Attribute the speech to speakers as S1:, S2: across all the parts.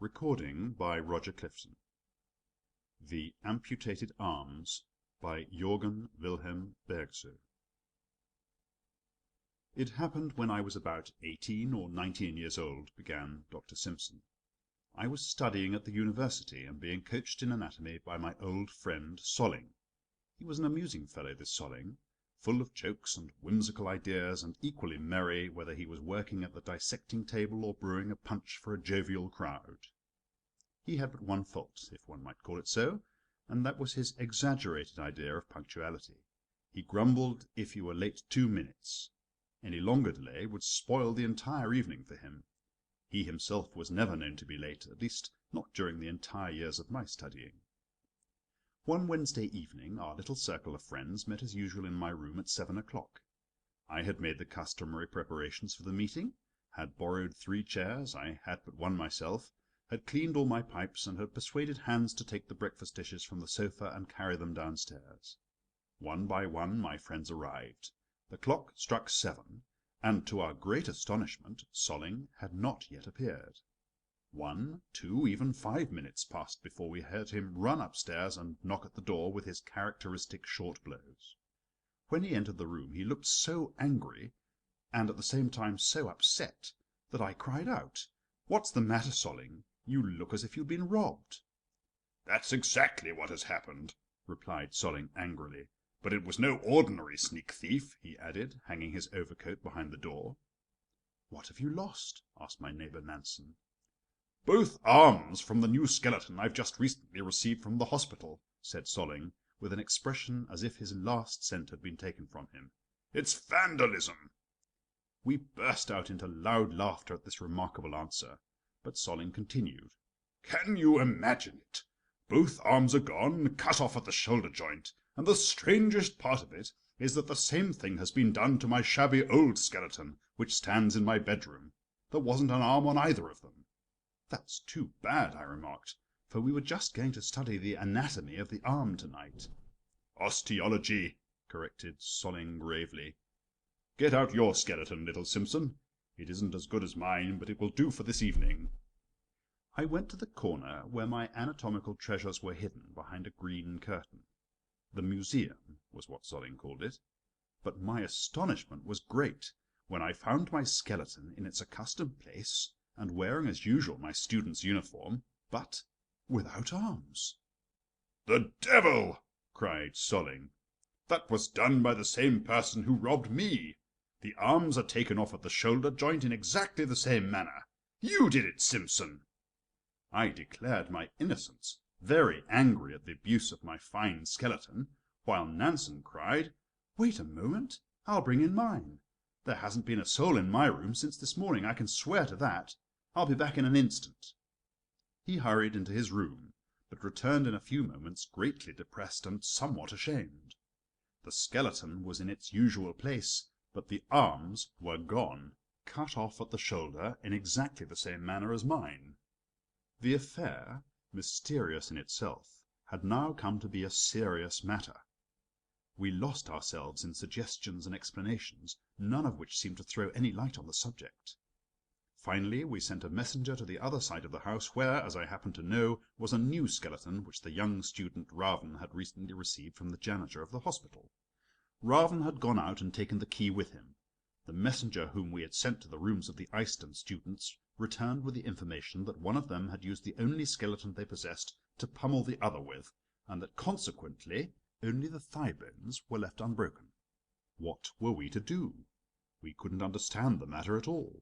S1: Recording by Roger Clifton. The Amputated Arms by Jorgen Wilhelm Bergsøe. It happened when I was about 18 or 19 years old, began Dr. Simpson. I was studying at the university and being coached in anatomy by my old friend Solling. He was an amusing fellow, this Solling, full of jokes and whimsical ideas, and equally merry whether he was working at the dissecting table or brewing a punch for a jovial crowd. He had but one fault, if one might call it so, and that was his exaggerated idea of punctuality. He grumbled if you were late 2 minutes. Any longer delay would spoil the entire evening for him. He himself was never known to be late, at least not during the entire years of my studying. One Wednesday evening our little circle of friends met as usual in my room at 7 o'clock. I had made the customary preparations for the meeting, had borrowed 3 chairs, I had but one myself, had cleaned all my pipes, and had persuaded Hans to take the breakfast dishes from the sofa and carry them downstairs. One by one my friends arrived. The clock struck 7, and to our great astonishment Solling had not yet appeared. 1, 2, even 5 minutes passed before we heard him run upstairs and knock at the door with his characteristic short blows. When he entered the room he looked so angry, and at the same time so upset, that I cried out, "What's the matter, Solling? You look as if you'd been robbed." "That's exactly what has happened," replied Solling angrily. "But it was no ordinary sneak thief," he added, hanging his overcoat behind the door. "What have you lost?" asked my neighbour Nansen. "Both arms from the new skeleton I've just recently received from the hospital," said Solling, with an expression as if his last cent had been taken from him. "It's vandalism." We burst out into loud laughter at this remarkable answer, but Solling continued. "Can you imagine it? Both arms are gone, cut off at the shoulder joint, and the strangest part of it is that the same thing has been done to my shabby old skeleton, which stands in my bedroom. There wasn't an arm on either of them." "That's too bad," I remarked, "for we were just going to study the anatomy of the arm tonight." "Osteology," corrected Solling gravely. "Get out your skeleton, little Simpson. It isn't as good as mine, but it will do for this evening." I went to the corner where my anatomical treasures were hidden behind a green curtain. The museum was what Solling called it. But my astonishment was great when I found my skeleton in its accustomed place and wearing as usual my student's uniform, but without arms. "The devil!" cried Solling. "That was done by the same person who robbed me. The arms are taken off at the shoulder joint in exactly the same manner. You did it, Simpson." I declared my innocence, very angry at the abuse of my fine skeleton, while Nansen cried, "Wait a moment, I'll bring in mine. There hasn't been a soul in my room since this morning, I can swear to that. I'll be back in an instant." He hurried into his room, but returned in a few moments greatly depressed and somewhat ashamed. The skeleton was in its usual place, but the arms were gone, cut off at the shoulder in exactly the same manner as mine. The affair, mysterious in itself, had now come to be a serious matter. We lost ourselves in suggestions and explanations, none of which seemed to throw any light on the subject. Finally we sent a messenger to the other side of the house where, as I happened to know, was a new skeleton which the young student Raven had recently received from the janitor of the hospital. Raven had gone out and taken the key with him. The messenger whom we had sent to the rooms of the Eyston students returned with the information that one of them had used the only skeleton they possessed to pummel the other with, and that consequently only the thigh bones were left unbroken. What were we to do? We couldn't understand the matter at all.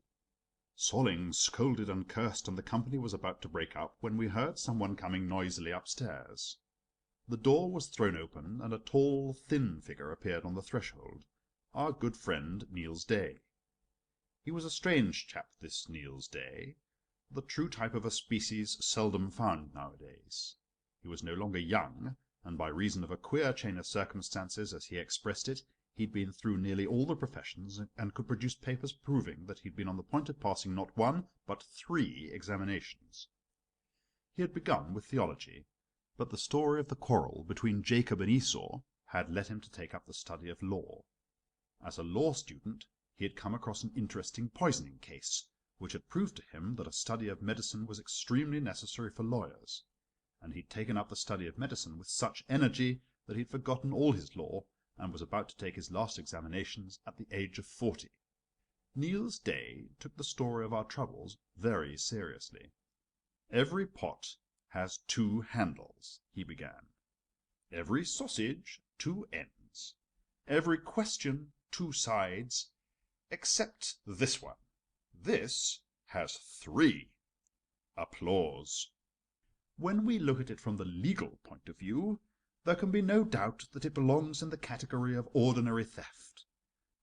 S1: Solling scolded and cursed, and the company was about to break up when we heard someone coming noisily upstairs. The door was thrown open, and a tall, thin figure appeared on the threshold, our good friend Niels Day. He was a strange chap, this Niels Day, the true type of a species seldom found nowadays. He was no longer young, and by reason of a queer chain of circumstances, as he expressed it, he'd been through nearly all the professions, and could produce papers proving that he'd been on the point of passing not 1, but 3 examinations. He had begun with theology, but the story of the quarrel between Jacob and Esau had led him to take up the study of law. As a law student, he had come across an interesting poisoning case, which had proved to him that a study of medicine was extremely necessary for lawyers, and he'd taken up the study of medicine with such energy that he'd forgotten all his law and was about to take his last examinations at the age of 40. Niels Day took the story of our troubles very seriously. "Every pot has 2 handles," he began. "Every sausage 2 ends. Every question 2 sides, except this one. This has 3. Applause. When we look at it from the legal point of view, there can be no doubt that it belongs in the category of ordinary theft.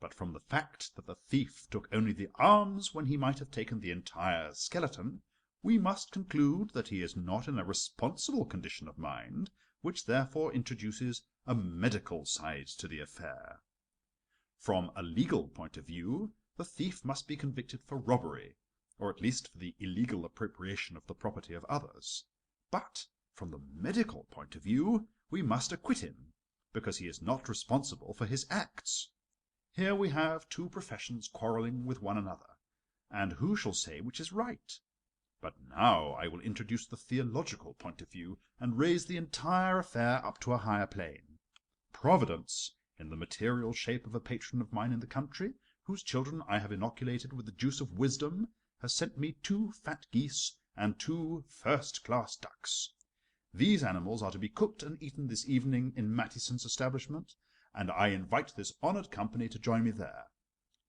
S1: But from the fact that the thief took only the arms when he might have taken the entire skeleton, we must conclude that he is not in a responsible condition of mind, which therefore introduces a medical side to the affair. From a legal point of view, the thief must be convicted for robbery, or at least for the illegal appropriation of the property of others. But from the medical point of view, we must acquit him, because he is not responsible for his acts. Here we have 2 professions quarrelling with one another, and who shall say which is right? But now I will introduce the theological point of view, and raise the entire affair up to a higher plane. Providence, in the material shape of a patron of mine in the country, whose children I have inoculated with the juice of wisdom, has sent me 2 fat geese and 2 first-class ducks. These animals are to be cooked and eaten this evening in Mattison's establishment, and I invite this honoured company to join me there.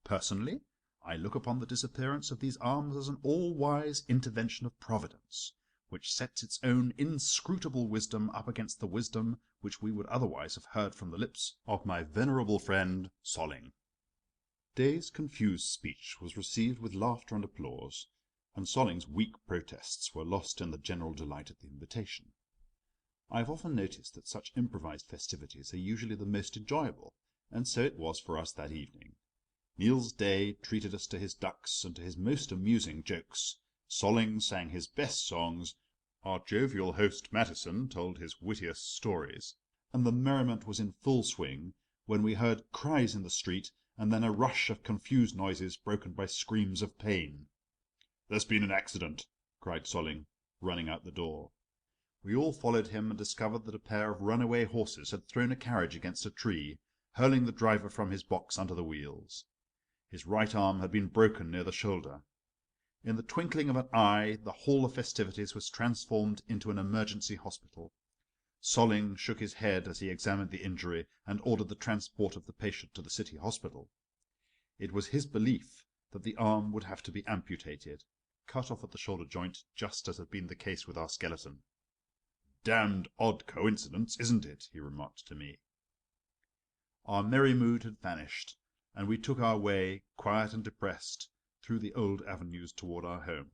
S1: Personally, I look upon the disappearance of these arms as an all-wise intervention of Providence, which sets its own inscrutable wisdom up against the wisdom which we would otherwise have heard from the lips of my venerable friend Solling." Day's confused speech was received with laughter and applause, and Solling's weak protests were lost in the general delight at the invitation. I have often noticed that such improvised festivities are usually the most enjoyable, and so it was for us that evening. Niels Day treated us to his ducks and to his most amusing jokes. Solling sang his best songs, our jovial host Mattison told his wittiest stories, and the merriment was in full swing when we heard cries in the street and then a rush of confused noises broken by screams of pain. "There's been an accident," cried Solling, running out the door. We all followed him and discovered that a pair of runaway horses had thrown a carriage against a tree, hurling the driver from his box under the wheels. His right arm had been broken near the shoulder. In the twinkling of an eye, the hall of festivities was transformed into an emergency hospital. Solling shook his head as he examined the injury and ordered the transport of the patient to the city hospital. It was his belief that the arm would have to be amputated, cut off at the shoulder joint, just as had been the case with our skeleton. "Damned odd coincidence, isn't it?" he remarked to me. Our merry mood had vanished, and we took our way, quiet and depressed, through the old avenues toward our home.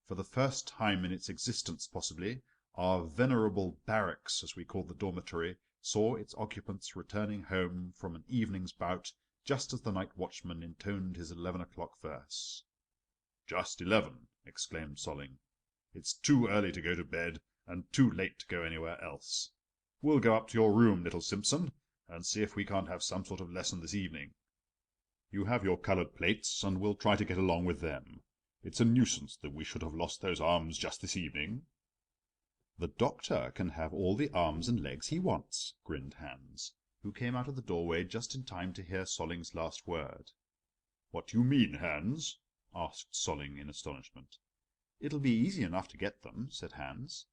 S1: For the first time in its existence, possibly, our venerable barracks, as we called the dormitory, saw its occupants returning home from an evening's bout, just as the night watchman intoned his 11 o'clock verse. "Just 11, exclaimed Solling. "It's too early to go to bed, and too late to go anywhere else. We'll go up to your room, little Simpson, and see if we can't have some sort of lesson this evening. You have your coloured plates, and we'll try to get along with them. It's a nuisance that we should have lost those arms just this evening." "The doctor can have all the arms and legs he wants," grinned Hans, who came out of the doorway just in time to hear Solling's last word. "What do you mean, Hans?" asked Solling in astonishment. "It'll be easy enough to get them," said Hans.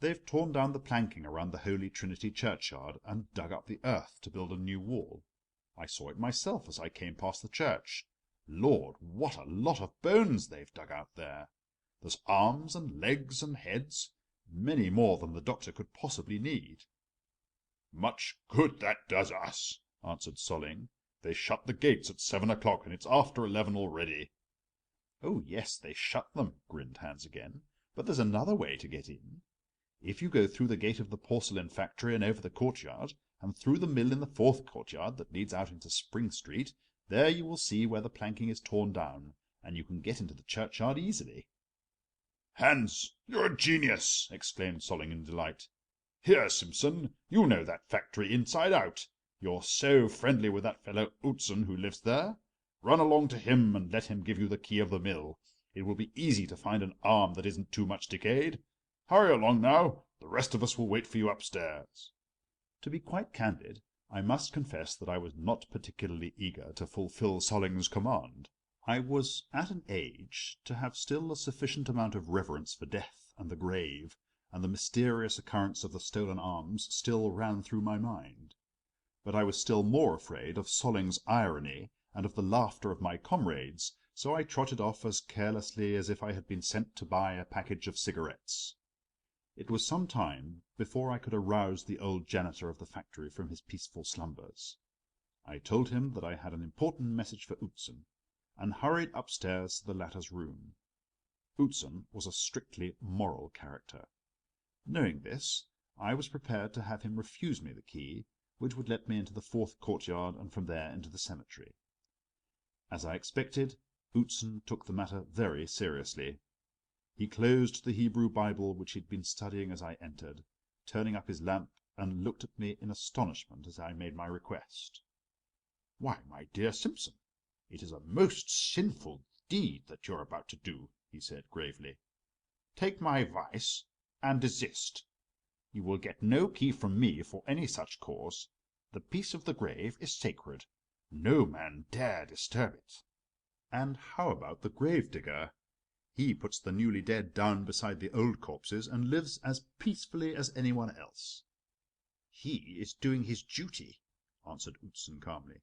S1: "They've torn down the planking around the Holy Trinity churchyard and dug up the earth to build a new wall. I saw it myself as I came past the church. Lord, what a lot of bones they've dug out there! There's arms and legs and heads, many more than the doctor could possibly need." "Much good that does us," answered Solling. "They shut the gates at 7 o'clock, and it's after 11 already." "Oh, yes, they shut them," grinned Hans again. "But there's another way to get in. If you go through the gate of the porcelain factory and over the courtyard, and through the mill in the 4th courtyard that leads out into Spring Street, there you will see where the planking is torn down, and you can get into the churchyard easily." "Hans, you're a genius!" exclaimed Solling in delight. "Here, Simpson, you know that factory inside out. You're so friendly with that fellow Outzen who lives there.
S2: Run along to him and let him give you the key of the mill. It will be easy to find an arm that isn't too much decayed. Hurry along now. The rest of us will wait for you upstairs."
S1: To be quite candid, I must confess that I was not particularly eager to fulfil Solling's command. I was at an age to have still a sufficient amount of reverence for death and the grave, and the mysterious occurrence of the stolen arms still ran through my mind. But I was still more afraid of Solling's irony and of the laughter of my comrades, so I trotted off as carelessly as if I had been sent to buy a package of cigarettes. It was some time before I could arouse the old janitor of the factory from his peaceful slumbers. I told him that I had an important message for Outzen, and hurried upstairs to the latter's room. Outzen was a strictly moral character. Knowing this, I was prepared to have him refuse me the key, which would let me into the fourth courtyard and from there into the cemetery. As I expected, Outzen took the matter very seriously. He closed the Hebrew Bible which he had been studying as I entered, turning up his lamp, and looked at me in astonishment as I made my request.
S2: "Why, my dear Simpson, it is a most sinful deed that you are about to do," he said gravely. "Take my advice and desist. You will get no key from me for any such cause. The peace of the grave is sacred. No man dare disturb it."
S1: "And how about the grave-digger? He puts the newly dead down beside the old corpses and lives as peacefully as anyone else."
S2: "He is doing his duty," answered Outzen calmly.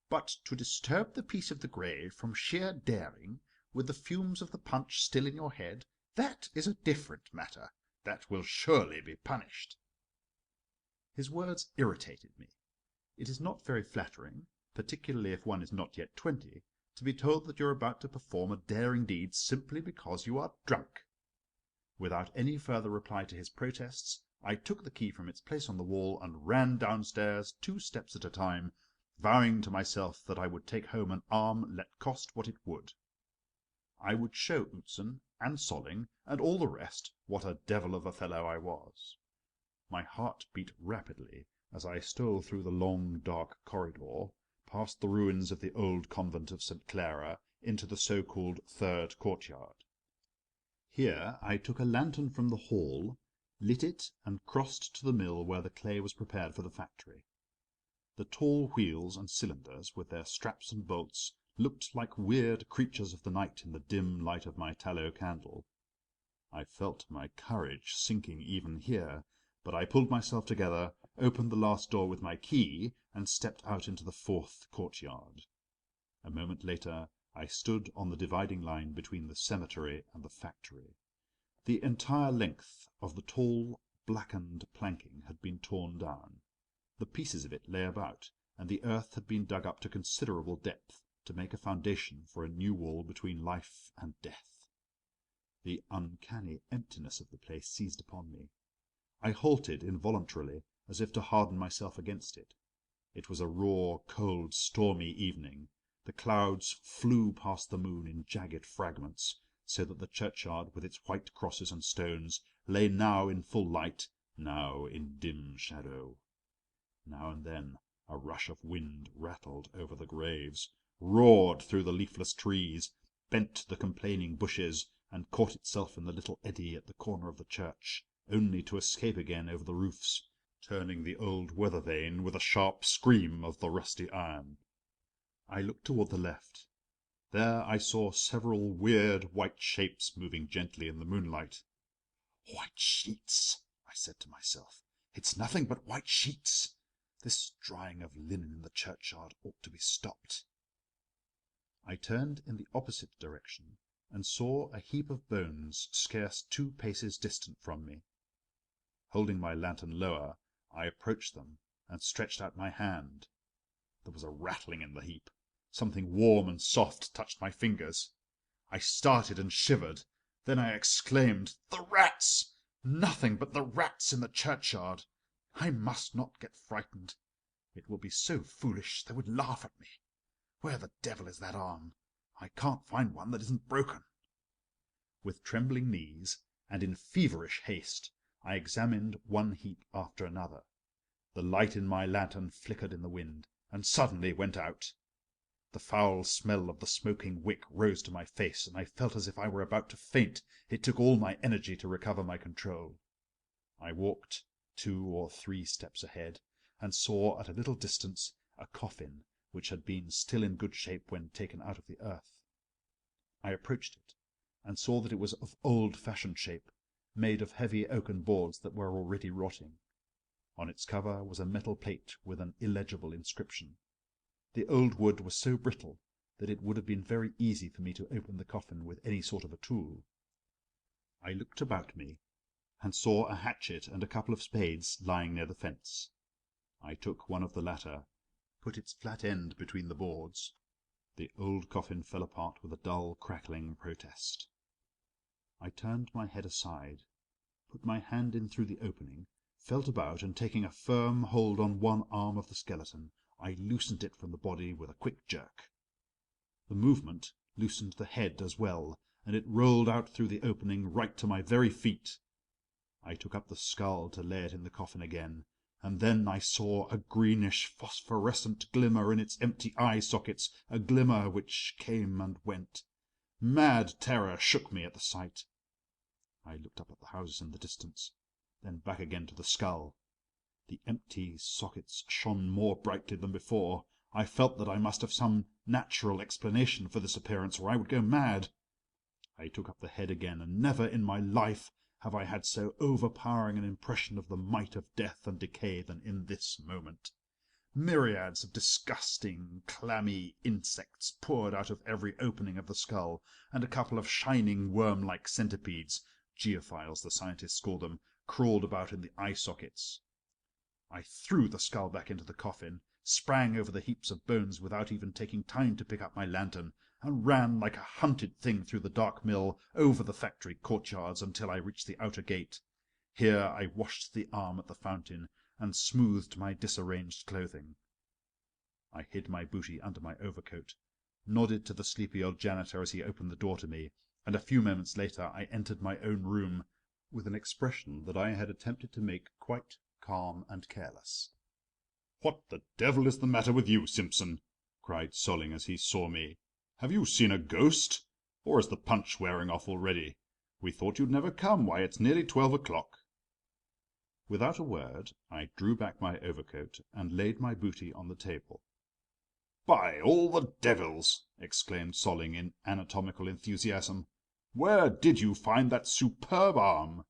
S2: "But to disturb the peace of the grave from sheer daring, with the fumes of the punch still in your head, that is a different matter. That will surely be punished."
S1: His words irritated me. It is not very flattering, particularly if one is not yet 20, to be told that you are about to perform a daring deed simply because you are drunk. Without any further reply to his protests, I took the key from its place on the wall and ran downstairs 2 steps at a time, vowing to myself that I would take home an arm let cost what it would. I would show Outzen and Solling and all the rest what a devil of a fellow I was. My heart beat rapidly as I stole through the long, dark corridor, past the ruins of the old convent of St. Clara, into the so-called third courtyard. Here I took a lantern from the hall, lit it, and crossed to the mill where the clay was prepared for the factory. The tall wheels and cylinders, with their straps and bolts, looked like weird creatures of the night in the dim light of my tallow candle. I felt my courage sinking even here, but I pulled myself together, opened the last door with my key, and stepped out into the fourth courtyard. A moment later I stood on the dividing line between the cemetery and the factory. The entire length of the tall, blackened planking had been torn down. The pieces of it lay about, and the earth had been dug up to considerable depth to make a foundation for a new wall between life and death. The uncanny emptiness of the place seized upon me. I halted involuntarily, as if to harden myself against it. It was a raw, cold, stormy evening. The clouds flew past the moon in jagged fragments, so that the churchyard with its white crosses and stones lay now in full light, now in dim shadow. Now and then a rush of wind rattled over the graves, roared through the leafless trees, bent the complaining bushes, and caught itself in the little eddy at the corner of the church, only to escape again over the roofs, turning the old weather vane with a sharp scream of the rusty iron. I looked toward the left. There I saw several weird white shapes moving gently in the moonlight. "White sheets," I said to myself. "It's nothing but white sheets. This drying of linen in the churchyard ought to be stopped." I turned in the opposite direction and saw a heap of bones scarce 2 paces distant from me. Holding my lantern lower, I approached them and stretched out my hand. There was a rattling in the heap. Something warm and soft touched my fingers. I started and shivered. Then I exclaimed, "The rats! Nothing but the rats in the churchyard! I must not get frightened. It will be so foolish they would laugh at me. Where the devil is that arm? I can't find one that isn't broken." With trembling knees and in feverish haste, I examined one heap after another. The light in my lantern flickered in the wind, and suddenly went out.
S2: The foul smell of the smoking wick rose to my face, and I felt as if I were about to faint. It took all my energy to recover my control. I walked 2 or 3 steps ahead, and saw at a little distance a coffin which had been still in good shape when taken out of the earth. I approached it, and saw that it was of old-fashioned shape, made of heavy oaken boards that were already rotting. On its cover was a metal plate with an illegible inscription. The old wood was so brittle that it would have been very easy for me to open the coffin with any sort of a tool. I looked about me, and saw a hatchet and a couple of spades lying near the fence. I took one of the latter, put its flat end between the boards. The old coffin fell apart with a dull, crackling protest. I turned my head aside, put my hand in through the opening, felt about, and taking a firm hold on one arm of the skeleton, I loosened it from the body with a quick jerk. The movement loosened the head as well, and it rolled out through the opening right to my very feet. I took up the skull to lay it in the coffin again, and then I saw a greenish phosphorescent glimmer in its empty eye sockets, a glimmer which came and went. Mad terror shook me at the sight. I looked up at the houses in the distance, then back again to the skull. The empty sockets shone more brightly than before. I felt that I must have some natural explanation for this appearance, or I would go mad. I took up the head again, and never in my life have I had so overpowering an impression of the might of death and decay than in this moment. Myriads of disgusting, clammy insects poured out of every opening of the skull, and a couple of shining worm-like centipedes, geophiles the scientists call them, crawled about in the eye sockets. I threw the skull back into the coffin, sprang over the heaps of bones without even taking time to pick up my lantern, and ran like a hunted thing through the dark mill, over the factory courtyards, until I reached the outer gate. Here I washed the arm at the fountain, and smoothed my disarranged clothing. I hid my booty under my overcoat, nodded to the sleepy old janitor as he opened the door to me, and a few moments later I entered my own room, with an expression that I had attempted to make quite calm and careless.
S1: "What the devil is the matter with you, Simpson?" cried Solling as he saw me. "Have you seen a ghost? Or is the punch wearing off already? We thought you'd never come. Why, it's nearly 12 o'clock." Without a word, I drew back my overcoat and laid my booty on the table. "By all the devils!" exclaimed Solling in anatomical enthusiasm. "Where did you find that superb arm?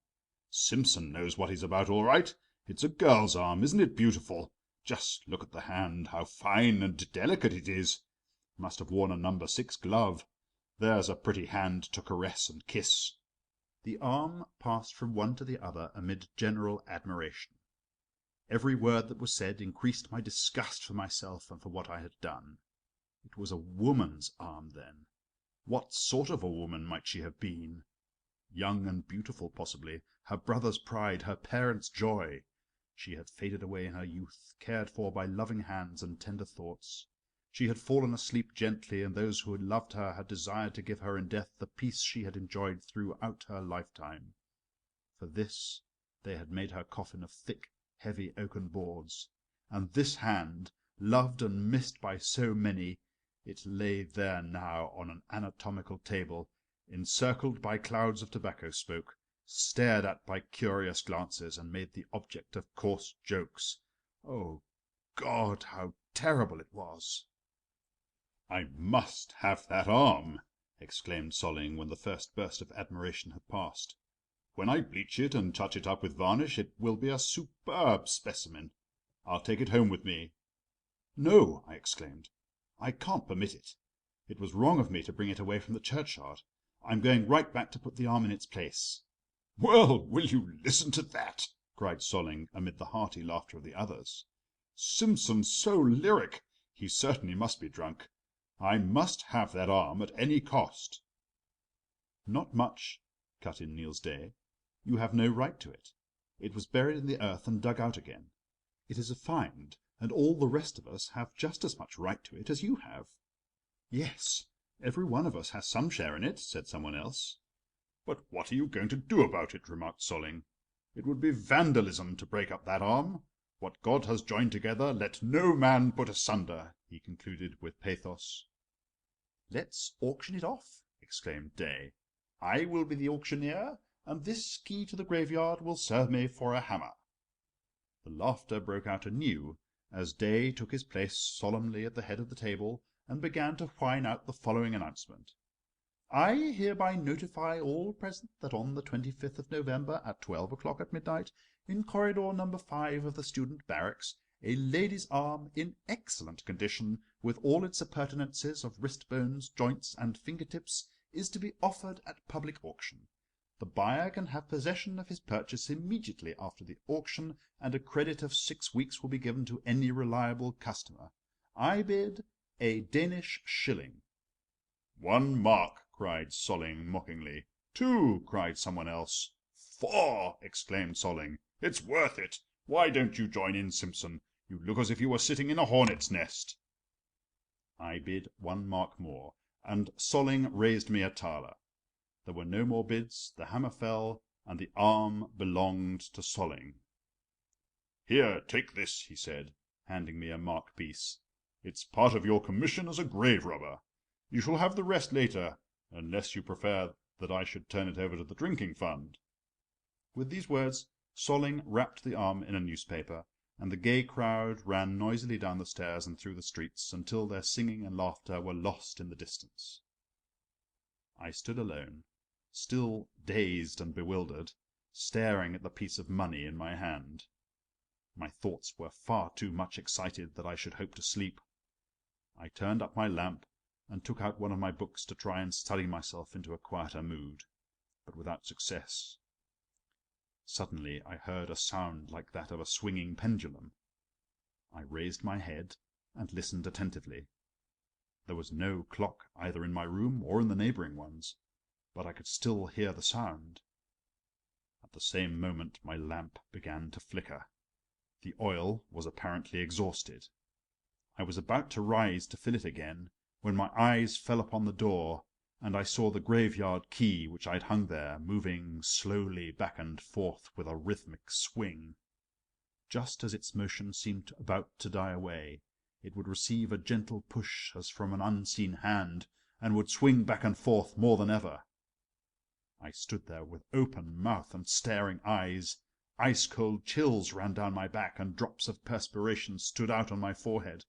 S1: Simpson knows what he's about all right. It's a girl's arm, isn't it beautiful? Just look at the hand, how fine and delicate it is. Must have worn a number 6 glove. There's a pretty hand to caress and kiss." The arm passed from one to the other amid general admiration. Every word that was said increased my disgust for myself and for what I had done. It was a woman's arm, then. What sort of a woman might she have been? Young and beautiful, possibly, her brother's pride, her parents' joy. She had faded away in her youth, cared for by loving hands and tender thoughts. She had fallen asleep gently, and those who had loved her had desired to give her in death the peace she had enjoyed throughout her lifetime. For this they had made her coffin of thick, heavy oaken boards, and this hand, loved and missed by so many, it lay there now on an anatomical table, encircled by clouds of tobacco smoke, stared at by curious glances, and made the object of coarse jokes. Oh, God, how terrible it was! "I must have that arm!" exclaimed Solling when the first burst of admiration had passed. "When I bleach it and touch it up with varnish, it will be a superb specimen. I'll take it home with me." "No," I exclaimed, "I can't permit it. It was wrong of me to bring it away from the churchyard. I'm going right back to put the arm in its place."
S2: "Well, will you listen to that?" cried Solling, amid the hearty laughter of the others. "Simpson's so lyric. He certainly must be drunk. I must have that arm at any cost."
S1: "Not much," cut in Niels Day. "You have no right to it. It was buried in the earth and dug out again. It is a find, and all the rest of us have just as much right to it as you have." "Yes, every one of us has some share in it," said someone else.
S2: "But what are you going to do about it?" remarked Solling. "It would be vandalism to break up that arm. What God has joined together, let no man put asunder, he concluded with pathos. Let's auction it off, exclaimed Day. I will be the auctioneer, and this key to the graveyard will serve me for a hammer. The laughter broke out anew, as Day took his place solemnly at the head of the table and began to whine out the following announcement. I hereby notify all present that on the 25th of November at 12 o'clock at midnight, in corridor number 5 of the student barracks, a lady's arm in excellent condition, with all its appurtenances of wrist bones, joints, and fingertips, is to be offered at public auction. The buyer can have possession of his purchase immediately after the auction, and a credit of 6 weeks will be given to any reliable customer. I bid a Danish shilling. 1 mark, cried Solling mockingly. 2, cried someone else. 4, exclaimed Solling. It's worth it. Why don't you join in, Simpson? You look as if you were sitting in a hornet's nest. I bid 1 mark more, and Solling raised me a thaler. There were no more bids, the hammer fell, and the arm belonged to Solling. Here, take this, he said, handing me a mark piece. It's part of your commission as a grave robber. You shall have the rest later, unless you prefer that I should turn it over to the drinking fund. With these words, Solling wrapped the arm in a newspaper, and the gay crowd ran noisily down the stairs and through the streets until their singing and laughter were lost in the distance. I stood alone, still dazed and bewildered, staring at the piece of money in my hand. My thoughts were far too much excited that I should hope to sleep. I turned up my lamp and took out one of my books to try and study myself into a quieter mood, but without success. Suddenly I heard a sound like that of a swinging pendulum. I raised my head and listened attentively. There was no clock either in my room or in the neighbouring ones, but I could still hear the sound. At the same moment my lamp began to flicker. The oil was apparently exhausted. I was about to rise to fill it again, when my eyes fell upon the door, and I saw the graveyard key which I'd hung there, moving slowly back and forth with a rhythmic swing. Just as its motion seemed about to die away, it would receive a gentle push as from an unseen hand, and would swing back and forth more than ever. I stood there with open mouth and staring eyes. Ice-cold chills ran down my back, and drops of perspiration stood out on my forehead.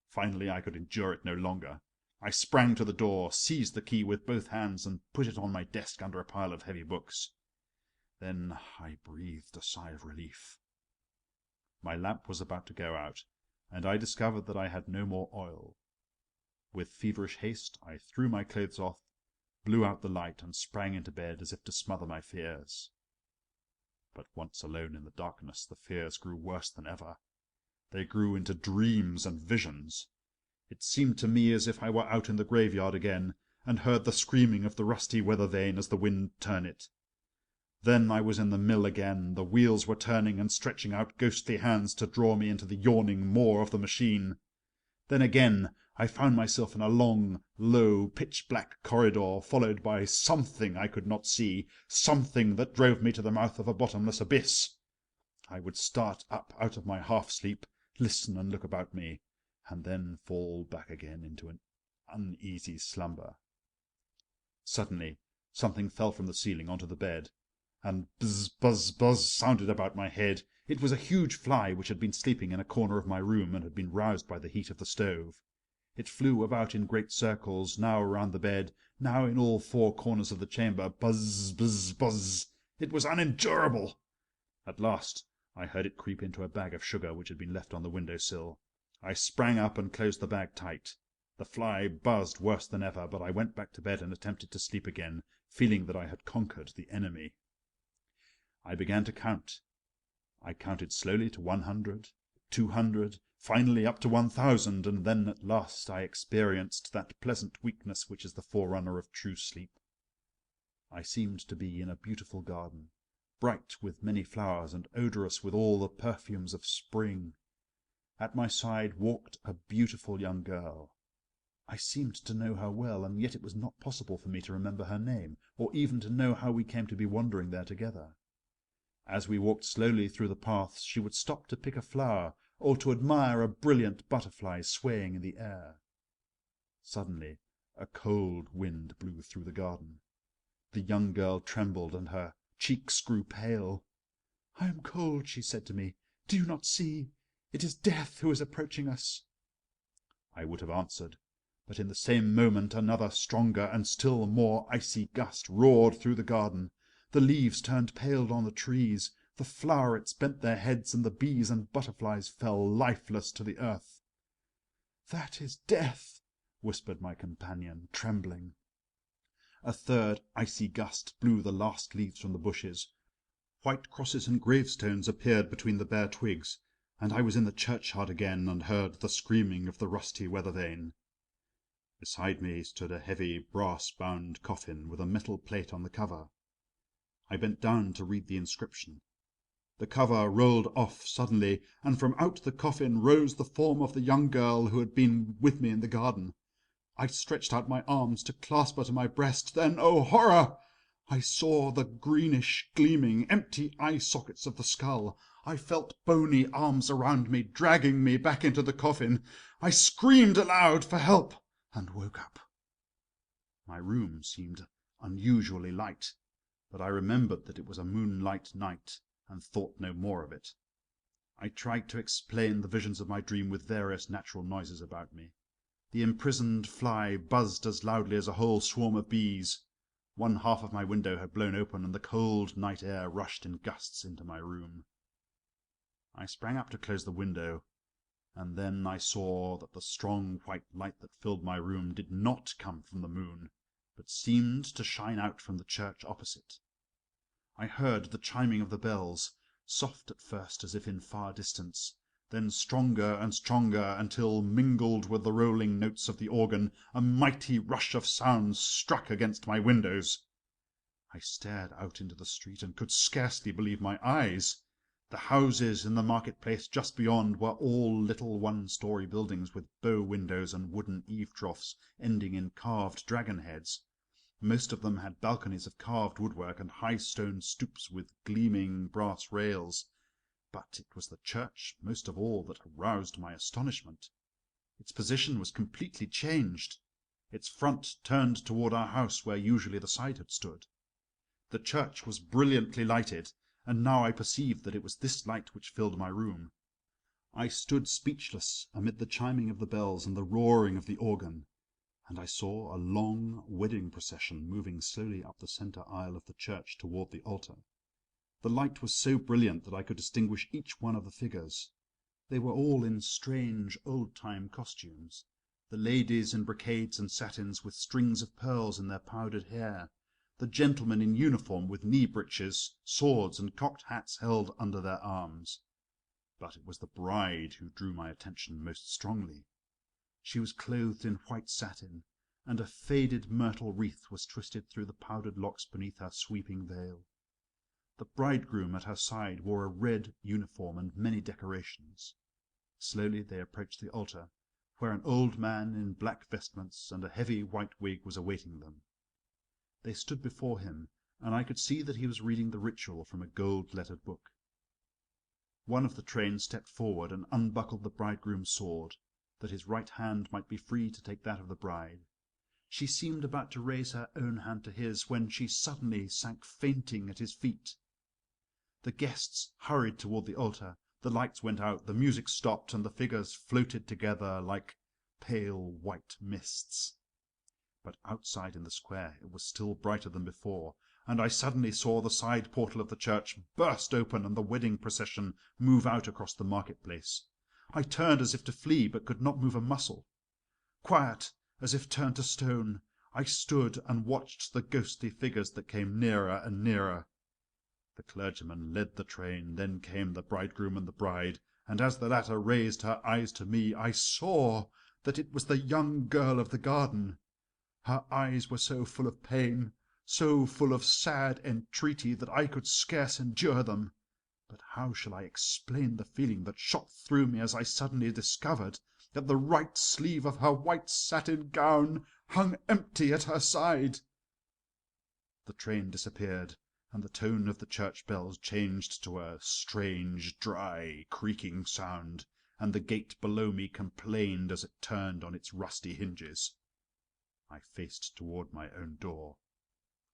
S2: Finally I could endure it no longer. I sprang to the door, seized the key with both hands, and put it on my desk under a pile of heavy books. Then I breathed a sigh of relief. My lamp was about to go out, and I discovered that I had no more oil. With feverish haste I threw my clothes off, blew out the light, and sprang into bed as if to smother my fears. But once alone in the darkness, the fears grew worse than ever. They grew into dreams and visions. It seemed to me as if I were out in the graveyard again, and heard the screaming of the rusty weather vane as the wind turned it. Then I was in the mill again, the wheels were turning and stretching out ghostly hands to draw me into the yawning maw of the machine. Then again I found myself in a long, low, pitch-black corridor, followed by something I could not see, something that drove me to the mouth of a bottomless abyss. I would start up out of my half-sleep, listen and look about me, and then fall back again into an uneasy slumber. Suddenly something fell from the ceiling onto the bed, and buzz, buzz, buzz sounded about my head. It was a huge fly which had been sleeping in a corner of my room and had been roused by the heat of the stove. It flew about in great circles, now around the bed, now in all 4 corners of the chamber. Buzz, buzz, buzz. It was unendurable. At last I heard it creep into a bag of sugar which had been left on the window-sill. I sprang up and closed the bag tight. The fly buzzed worse than ever, but I went back to bed and attempted to sleep again, feeling that I had conquered the enemy. I began to count. I counted slowly to 100, 200, finally up to 1,000, and then at last I experienced that pleasant weakness which is the forerunner of true sleep. I seemed to be in a beautiful garden, bright with many flowers and odorous with all the perfumes of spring. At my side walked a beautiful young girl. I seemed to know her well, and yet it was not possible for me to remember her name, or even to know how we came to be wandering there together.
S1: As we walked slowly through the paths, she would stop to pick a flower or to admire a brilliant butterfly swaying in the air. Suddenly, a cold wind blew through the garden. The young girl trembled and her cheeks grew pale. "I am cold," she said to me. "Do you not see? It is death who is approaching us." I would have answered, but in the same moment another stronger and still more icy gust roared through the garden. The leaves turned pale on the trees, the flowerets bent their heads, and the bees and butterflies fell lifeless to the earth. "That is death," whispered my companion, trembling. A third icy gust blew the last leaves from the bushes. White crosses and gravestones appeared between the bare twigs, and I was in the churchyard again and heard the screaming of the rusty weather vane. Beside me stood a heavy brass-bound coffin with a metal plate on the cover. I bent down to read the inscription. The cover rolled off suddenly, and from out the coffin rose the form of the young girl who had been with me in the garden. I stretched out my arms to clasp her to my breast. Then, oh horror! I saw the greenish, gleaming, empty eye sockets of the skull. I felt bony arms around me, dragging me back into the coffin. I screamed aloud for help and woke up. My room seemed unusually light, but I remembered that it was a moonlight night and thought no more of it. I tried to explain the visions of my dream with various natural noises about me. The imprisoned fly buzzed as loudly as a whole swarm of bees. One half of my window had blown open, and the cold night air rushed in gusts into my room. I sprang up to close the window, and then I saw that the strong white light that filled my room did not come from the moon, but seemed to shine out from the church opposite. I heard the chiming of the bells, soft at first as if in far distance, then stronger and stronger until, mingled with the rolling notes of the organ, a mighty rush of sound struck against my windows. I stared out into the street and could scarcely believe my eyes. The houses in the market-place just beyond were all little one-story buildings with bow windows and wooden eave-troughs ending in carved dragon heads. Most of them had balconies of carved woodwork and high stone stoops with gleaming brass rails. But it was the church, most of all, that aroused my astonishment. Its position was completely changed. Its front turned toward our house where usually the side had stood. The church was brilliantly lighted, and now I perceived that it was this light which filled my room. I stood speechless amid the chiming of the bells and the roaring of the organ, and I saw a long wedding procession moving slowly up the centre aisle of the church toward the altar. The light was so brilliant that I could distinguish each one of the figures. They were all in strange old-time costumes, the ladies in brocades and satins with strings of pearls in their powdered hair, the gentlemen in uniform with knee-breeches, swords, and cocked hats held under their arms. But it was the bride who drew my attention most strongly. She was clothed in white satin, and a faded myrtle wreath was twisted through the powdered locks beneath her sweeping veil. The bridegroom at her side wore a red uniform and many decorations. Slowly they approached the altar, where an old man in black vestments and a heavy white wig was awaiting them. They stood before him, and I could see that he was reading the ritual from a gold-lettered book. One of the train stepped forward and unbuckled the bridegroom's sword, that his right hand might be free to take that of the bride. She seemed about to raise her own hand to his, when she suddenly sank fainting at his feet. The guests hurried toward the altar, the lights went out, the music stopped, and the figures floated together like pale white mists. But outside in the square it was still brighter than before, and I suddenly saw the side portal of the church burst open and the wedding procession move out across the market-place. I turned as if to flee, but could not move a muscle. Quiet, as if turned to stone, I stood and watched the ghostly figures that came nearer and nearer. The clergyman led the train, then came the bridegroom and the bride, and as the latter raised her eyes to me, I saw that it was the young girl of the garden. Her eyes were so full of pain, so full of sad entreaty, that I could scarce endure them. But how shall I explain the feeling that shot through me as I suddenly discovered that the right sleeve of her white satin gown hung empty at her side? The train disappeared, and the tone of the church bells changed to a strange, dry, creaking sound, and the gate below me complained as it turned on its rusty hinges. I faced toward my own door.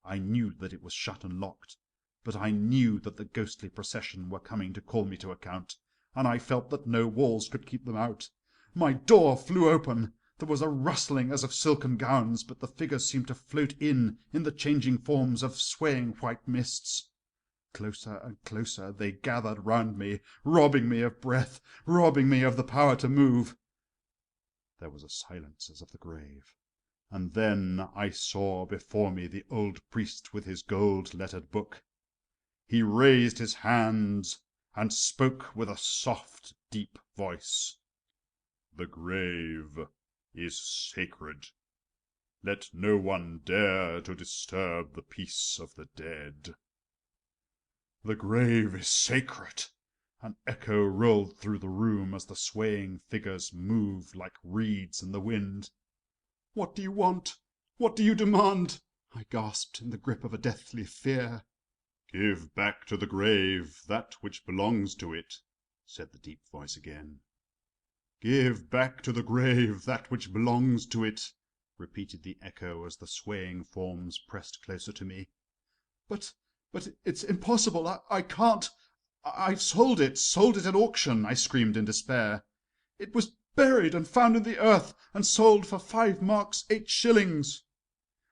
S1: I knew that it was shut and locked, but I knew that the ghostly procession were coming to call me to account, and I felt that no walls could keep them out. My door flew open. There was a rustling as of silken gowns, but the figures seemed to float in the changing forms of swaying white mists. Closer and closer they gathered round me, robbing me of breath, robbing me of the power to move. There was a silence as of the grave, and then I saw before me the old priest with his gold-lettered book. He raised his hands and spoke with a soft, deep voice. "The grave is sacred. Let no one dare to disturb the peace of the dead." "The grave is sacred!" An echo rolled through the room as the swaying figures moved like reeds in the wind. "What do you want? What do you demand?" I gasped in the grip of a deathly fear. "Give back to the grave that which belongs to it," said the deep voice again. "Give back to the grave that which belongs to it," repeated the echo as the swaying forms pressed closer to me. But it's impossible. I can't. I've sold it at auction," I screamed in despair. "It was buried and found in the earth and sold for 5 marks 8 shillings."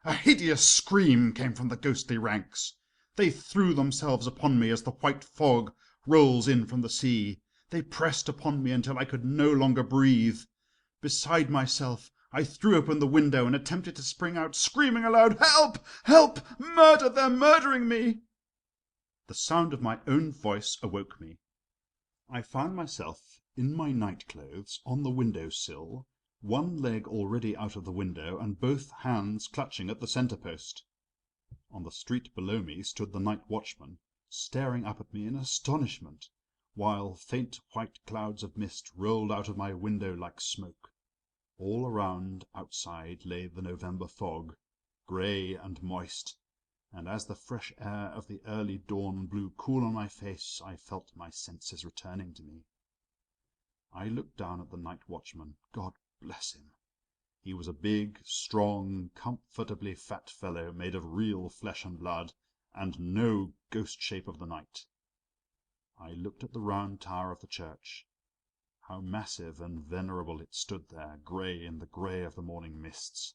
S1: A hideous scream came from the ghostly ranks. They threw themselves upon me as the white fog rolls in from the sea. They pressed upon me until I could no longer breathe. Beside myself, I threw open the window and attempted to spring out, screaming aloud, "Help! Help! Murder! They're murdering me!" The sound of my own voice awoke me. I found myself in my night clothes on the window sill, one leg already out of the window and both hands clutching at the centre post. On the street below me stood the night watchman, staring up at me in astonishment, while faint white clouds of mist rolled out of my window like smoke. All around outside lay the November fog, grey and moist, and as the fresh air of the early dawn blew cool on my face, I felt my senses returning to me. I looked down at the night watchman. God bless him! He was a big, strong, comfortably fat fellow made of real flesh and blood, and no ghost shape of the night. I looked at the round tower of the church. How massive and venerable it stood there, grey in the grey of the morning mists.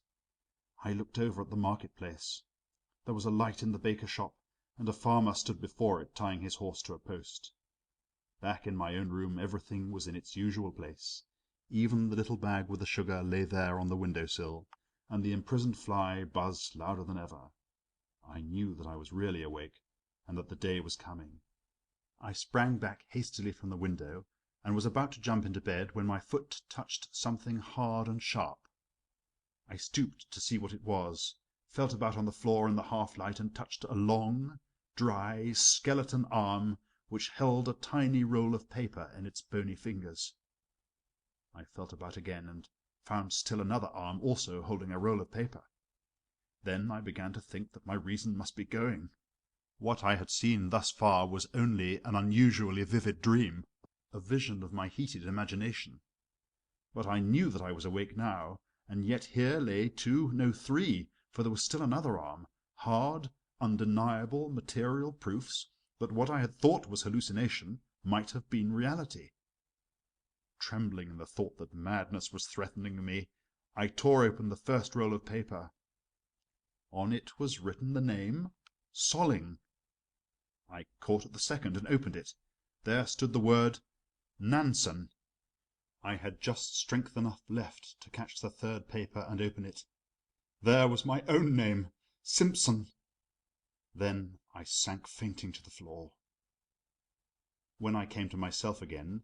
S1: I looked over at the market-place. There was a light in the baker's shop, and a farmer stood before it tying his horse to a post. Back in my own room everything was in its usual place. Even the little bag with the sugar lay there on the window-sill, and the imprisoned fly buzzed louder than ever. I knew that I was really awake, and that the day was coming. I sprang back hastily from the window, and was about to jump into bed when my foot touched something hard and sharp. I stooped to see what it was, felt about on the floor in the half-light, and touched a long, dry, skeleton arm which held a tiny roll of paper in its bony fingers. I felt about again, and found still another arm also holding a roll of paper. Then I began to think that my reason must be going. What I had seen thus far was only an unusually vivid dream, a vision of my heated imagination. But I knew that I was awake now, and yet here lay 2, no 3, for there was still another arm, hard, undeniable material proofs that what I had thought was hallucination might have been reality. Trembling in the thought that madness was threatening me, I tore open the first roll of paper. On it was written the name Solling. I caught at the second and opened it. There stood the word Nansen. I had just strength enough left to catch the third paper and open it. There was my own name, Simpson. Then I sank fainting to the floor. When I came to myself again,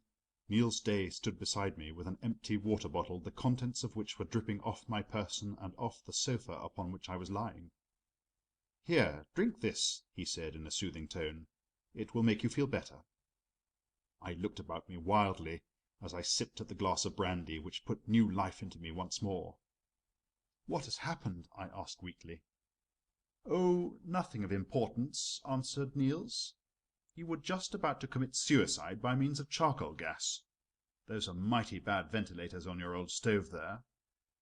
S1: Niels Day stood beside me with an empty water bottle, the contents of which were dripping off my person and off the sofa upon which I was lying. "Here, drink this," he said in a soothing tone. "It will make you feel better." I looked about me wildly as I sipped at the glass of brandy, which put new life into me once more. "What has happened?" I asked weakly. "Oh, nothing of importance," answered Niels. "You were just about to commit suicide by means of charcoal gas. Those are mighty bad ventilators on your old stove there.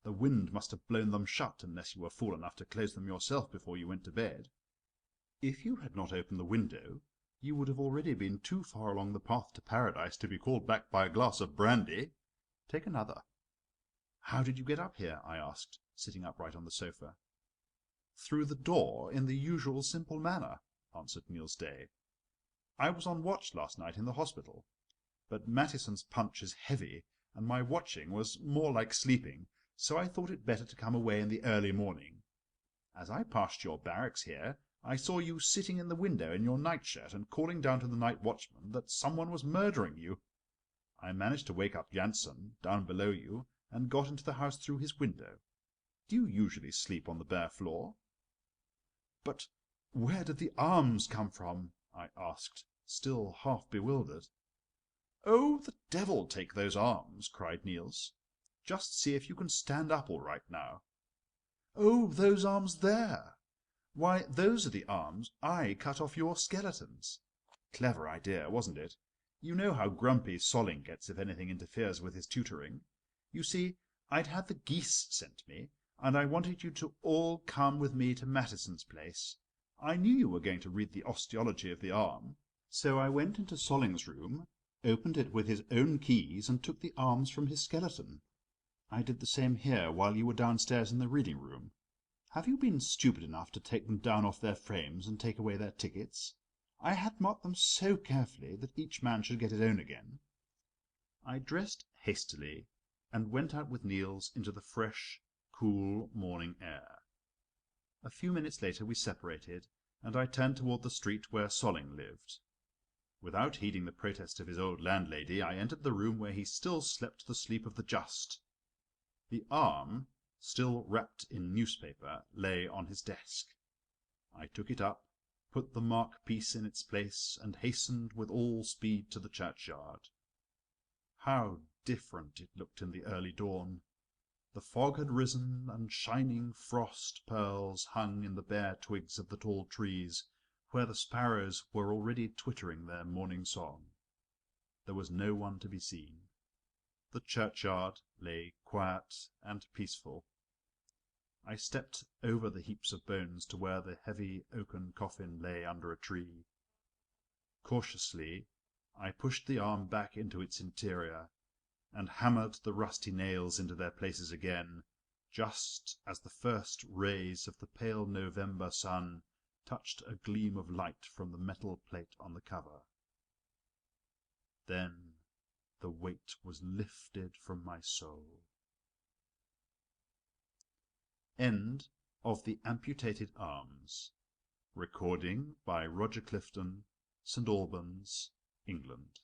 S1: The wind must have blown them shut, unless you were fool enough to close them yourself before you went to bed. If you had not opened the window, you would have already been too far along the path to paradise to be called back by a glass of brandy. Take another." "How did you get up here?" I asked, sitting upright on the sofa. "Through the door, in the usual simple manner," answered Niels Day. "I was on watch last night in the hospital, but Mattison's punch is heavy, and my watching was more like sleeping, so I thought it better to come away in the early morning. As I passed your barracks here, I saw you sitting in the window in your nightshirt and calling down to the night watchman that someone was murdering you. I managed to wake up Jansen, down below you, and got into the house through his window. Do you usually sleep on the bare floor?" "But where did the arms come from?" I asked, still half bewildered. "Oh, the devil take those arms!" cried Niels. "Just see if you can stand up all right now. Oh, those arms there! Why, those are the arms I cut off your skeletons. Clever idea, wasn't it? You know how grumpy Solling gets if anything interferes with his tutoring. You see, I'd had the geese sent me, and I wanted you to all come with me to Mattison's place. I knew you were going to read the osteology of the arm, so I went into Solling's room, opened it with his own keys, and took the arms from his skeleton. I did the same here while you were downstairs in the reading room. Have you been stupid enough to take them down off their frames and take away their tickets? I had marked them so carefully that each man should get his own again." I dressed hastily and went out with Niels into the fresh, cool morning air. A few minutes later we separated, and I turned toward the street where Solling lived. Without heeding the protest of his old landlady, I entered the room where he still slept the sleep of the just. The arm, still wrapped in newspaper, lay on his desk. I took it up, put the mark-piece in its place, and hastened with all speed to the churchyard. How different it looked in the early dawn! The fog had risen, and shining frost pearls hung in the bare twigs of the tall trees, where the sparrows were already twittering their morning song. There was no one to be seen. The churchyard lay quiet and peaceful. I stepped over the heaps of bones to where the heavy oaken coffin lay under a tree. Cautiously, I pushed the arm back into its interior, and hammered the rusty nails into their places again, just as the first rays of the pale November sun touched a gleam of light from the metal plate on the cover. Then the weight was lifted from my soul. End of The Amputated Arms. Recording by Roger Clifton, St Albans, England.